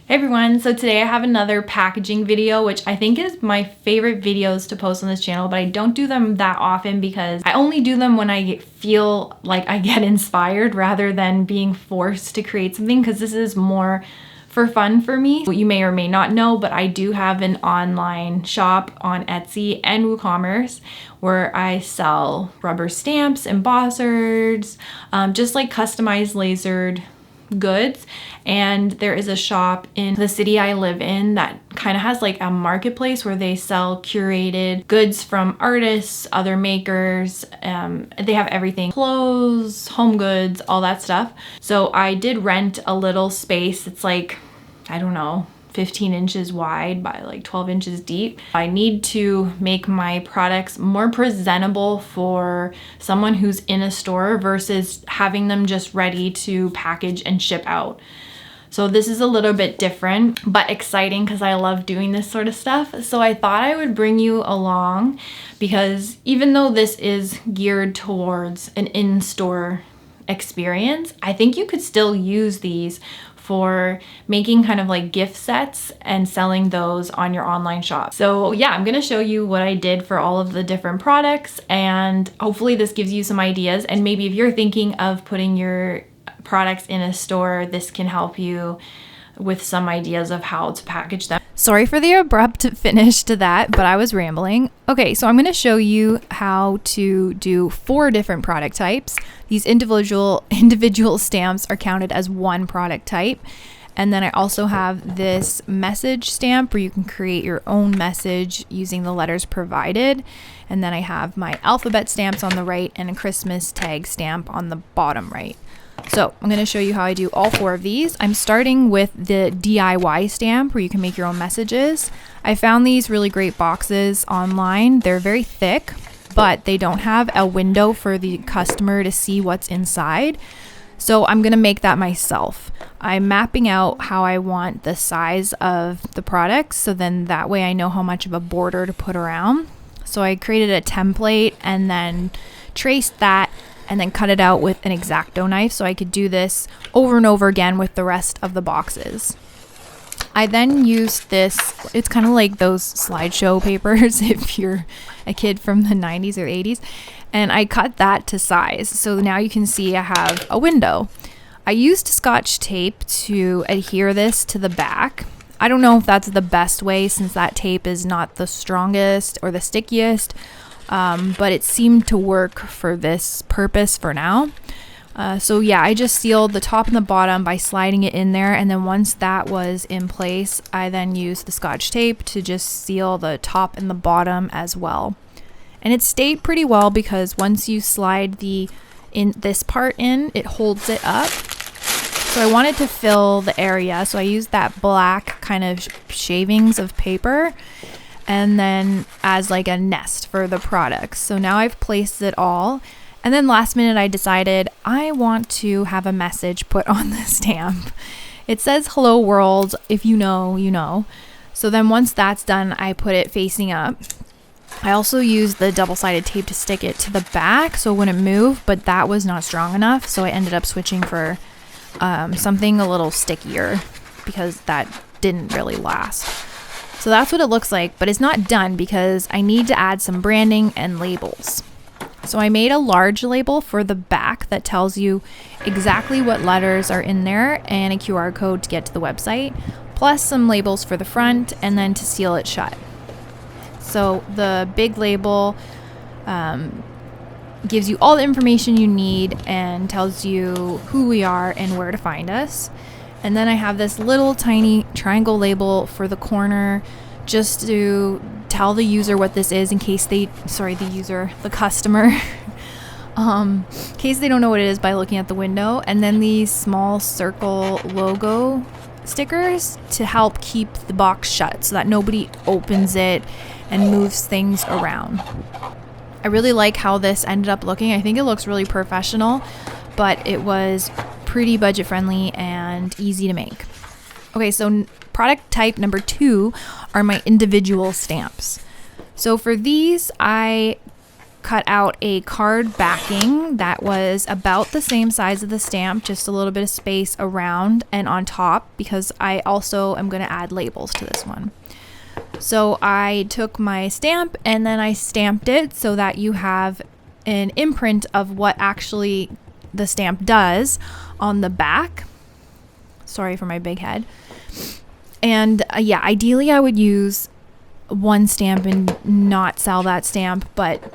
Hey everyone, so today I have another packaging video, which I think is my favorite videos to post on this channel, but I don't do them that often because I only do them when I feel like I get inspired rather than being forced to create something, because this is more for fun for me. You may or may not know, but I do have an online shop on Etsy and WooCommerce where I sell rubber stamps, embossers, just like customized lasered goods. And there is a shop in the city I live in that kind of has like a marketplace where they sell curated goods from artists, other makers. They have everything, clothes, home goods, all that stuff. So I did rent a little space. It's like, I don't know, 15 inches wide by like 12 inches deep. I need to make my products more presentable for someone who's in a store versus having them just ready to package and ship out. So this is a little bit different, but exciting because I love doing this sort of stuff. So I thought I would bring you along because even though this is geared towards an in-store experience, I think you could still use these for making kind of like gift sets and selling those on your online shop. So yeah, I'm gonna show you what I did for all of the different products, and hopefully this gives you some ideas. And maybe if you're thinking of putting your products in a store, this can help you with some ideas of how to package them. Sorry for the abrupt finish to that, but I was rambling. Okay, so I'm going to show you how to do 4 different product types. These individual stamps are counted as one product type. And then I also have this message stamp where you can create your own message using the letters provided. And then I have my alphabet stamps on the right and a Christmas tag stamp on the bottom right. So I'm going to show you how I do all 4 of these. I'm starting with the DIY stamp where you can make your own messages. I found these really great boxes online. They're very thick, but they don't have a window for the customer to see what's inside. So I'm going to make that myself. I'm mapping out how I want the size of the products, so then that way I know how much of a border to put around. So I created a template and then traced that and then cut it out with an X-Acto knife so I could do this over and over again with the rest of the boxes. I then used this, it's kind of like those slideshow papers if you're a kid from the 90s or 80s, and I cut that to size. So now you can see I have a window. I used Scotch tape to adhere this to the back. I don't know if that's the best way since that tape is not the strongest or the stickiest, but it seemed to work for this purpose for now. So yeah, I just sealed the top and the bottom by sliding it in there, and then once that was in place, I then used the Scotch tape to just seal the top and the bottom as well. And it stayed pretty well because once you slide this part in, it holds it up. So I wanted to fill the area, so I used that black kind of shavings of paper and then as like a nest for the products. So now I've placed it all. And then last minute I decided I want to have a message put on the stamp. It says hello world, if you know, you know. So then once that's done, I put it facing up. I also used the double-sided tape to stick it to the back so it wouldn't move, but that was not strong enough. So I ended up switching for something a little stickier because that didn't really last. So that's what it looks like, but it's not done because I need to add some branding and labels. So I made a large label for the back that tells you exactly what letters are in there and a QR code to get to the website, plus some labels for the front and then to seal it shut. So the big label gives you all the information you need and tells you who we are and where to find us. And then I have this little tiny triangle label for the corner just to tell the user what this is in case the customer, in case they don't know what it is by looking at the window. And then these small circle logo stickers to help keep the box shut so that nobody opens it and moves things around. I really like how this ended up looking. I think it looks really professional, but it was pretty budget friendly and easy to make. Okay, so product type number 2 are my individual stamps. So for these, I cut out a card backing that was about the same size of the stamp, just a little bit of space around and on top, because I also am going to add labels to this one. So I took my stamp and then I stamped it so that you have an imprint of what actually the stamp does on the back. Sorry for my big head. And yeah, ideally I would use one stamp and not sell that stamp, but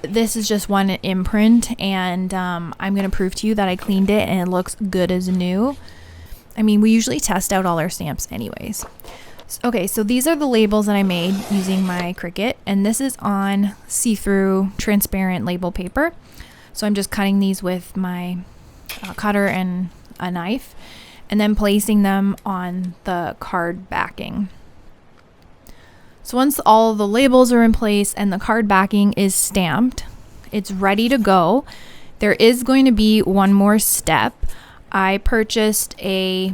this is just one imprint, and I'm going to prove to you that I cleaned it and it looks good as new. I mean, we usually test out all our stamps anyways. Okay, so these are the labels that I made using my Cricut, and this is on see-through transparent label paper. So I'm just cutting these with my cutter and a knife, and then placing them on the card backing. So once all the labels are in place and the card backing is stamped, it's ready to go. There is going to be one more step. I purchased a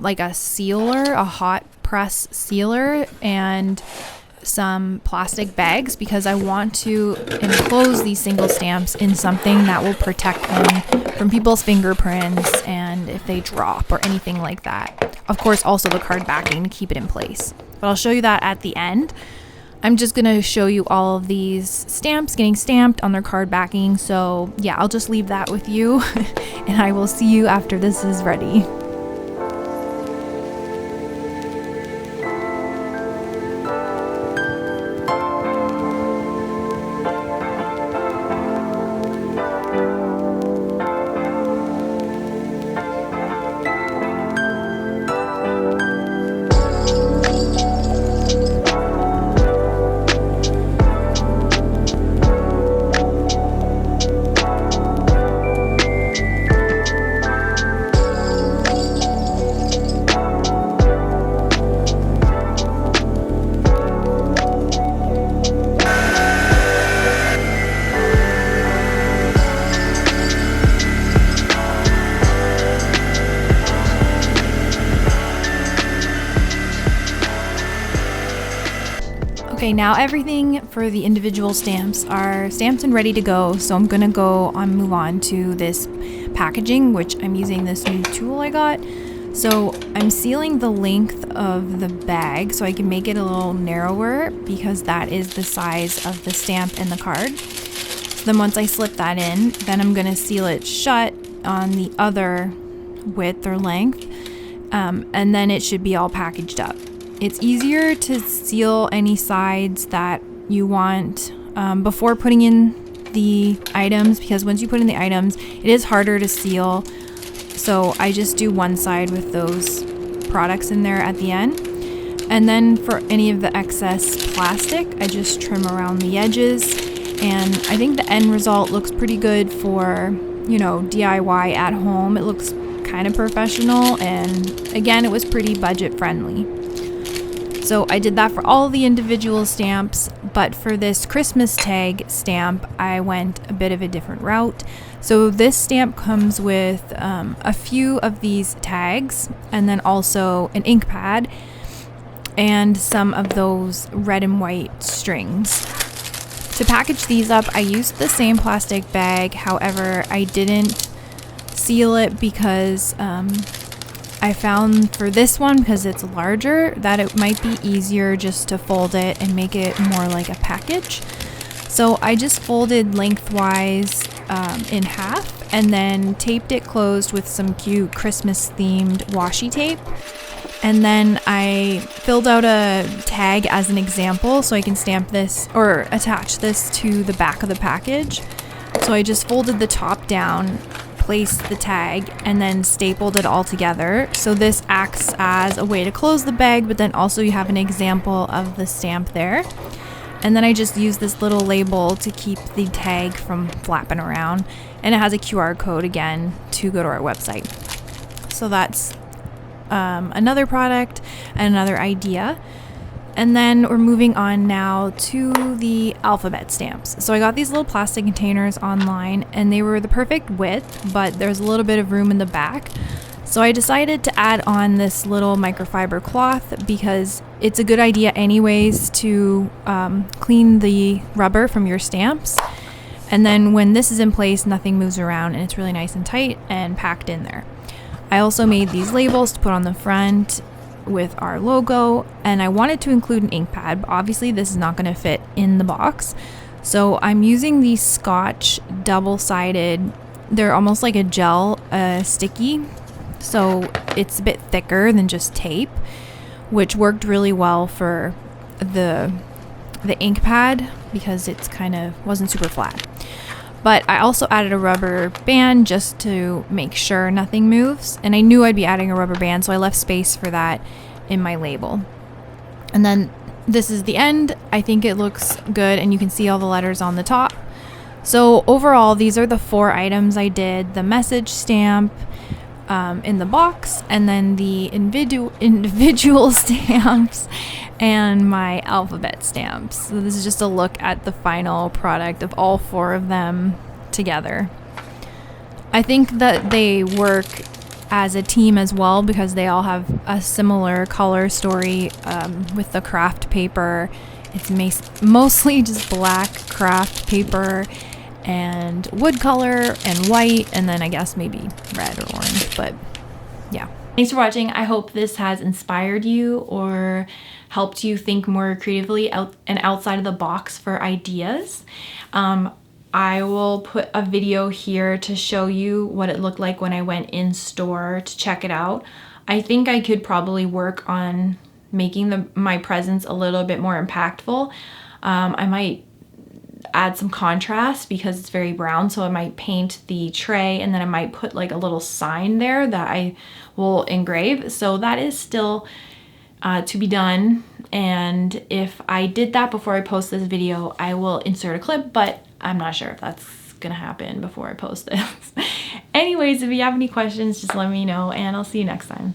like a sealer, a hot press sealer, and some plastic bags because I want to enclose these single stamps in something that will protect them from people's fingerprints and if they drop or anything like that. Of course, also the card backing to keep it in place. But I'll show you that at the end. I'm just going to show you all of these stamps getting stamped on their card backing. So yeah, I'll just leave that with you and I will see you after this is ready. Okay, now everything for the individual stamps are stamped and ready to go. So I'm gonna move on to this packaging, which I'm using this new tool I got. So I'm sealing the length of the bag so I can make it a little narrower because that is the size of the stamp and the card. So then once I slip that in, then I'm gonna seal it shut on the other width or length, and then it should be all packaged up. It's easier to seal any sides that you want before putting in the items, because once you put in the items, it is harder to seal. So I just do one side with those products in there at the end. And then for any of the excess plastic, I just trim around the edges. And I think the end result looks pretty good for, you know, DIY at home. It looks kind of professional, and again, it was pretty budget friendly. So I did that for all the individual stamps, but for this Christmas tag stamp, I went a bit of a different route. So this stamp comes with a few of these tags, and then also an ink pad and some of those red and white strings. To package these up, I used the same plastic bag. However, I didn't seal it because I found for this one, because it's larger, that it might be easier just to fold it and make it more like a package. So I just folded lengthwise in half and then taped it closed with some cute Christmas themed washi tape. And then I filled out a tag as an example so I can stamp this or attach this to the back of the package. So I just folded the top down, placed the tag, and then stapled it all together. So this acts as a way to close the bag, but then also you have an example of the stamp there. And then I just use this little label to keep the tag from flapping around. And it has a QR code again to go to our website. So that's another product and another idea. And then we're moving on now to the alphabet stamps. So I got these little plastic containers online and they were the perfect width, but there's a little bit of room in the back. So I decided to add on this little microfiber cloth because it's a good idea anyways to clean the rubber from your stamps. And then when this is in place, nothing moves around and it's really nice and tight and packed in there. I also made these labels to put on the front with our logo, and I wanted to include an ink pad, but obviously this is not going to fit in the box. So I'm using these Scotch double-sided, they're almost like a gel sticky, so it's a bit thicker than just tape, which worked really well for the ink pad because it's kind of wasn't super flat. But I also added a rubber band just to make sure nothing moves. And I knew I'd be adding a rubber band, so I left space for that in my label. And then this is the end. I think it looks good, and you can see all the letters on the top. So overall, these are the 4 items I did. The message stamp in the box, and then the individual stamps, and my alphabet stamps. So this is just a look at the final product of all 4 of them together. I think that they work as a team as well because they all have a similar color story with the craft paper. It's mostly just black craft paper and wood color and white, and then I guess maybe red or orange, but yeah. Thanks for watching. I hope this has inspired you or helped you think more creatively and outside of the box for ideas. I will put a video here to show you what it looked like when I went in store to check it out. I think I could probably work on making my presents a little bit more impactful. I might add some contrast because it's very brown, so I might paint the tray and then I might put like a little sign there that I will engrave. So that is still to be done, and if I did that before I post this video, I will insert a clip, but I'm not sure if that's gonna happen before I post this. Anyways, if you have any questions, just let me know, and I'll see you next time.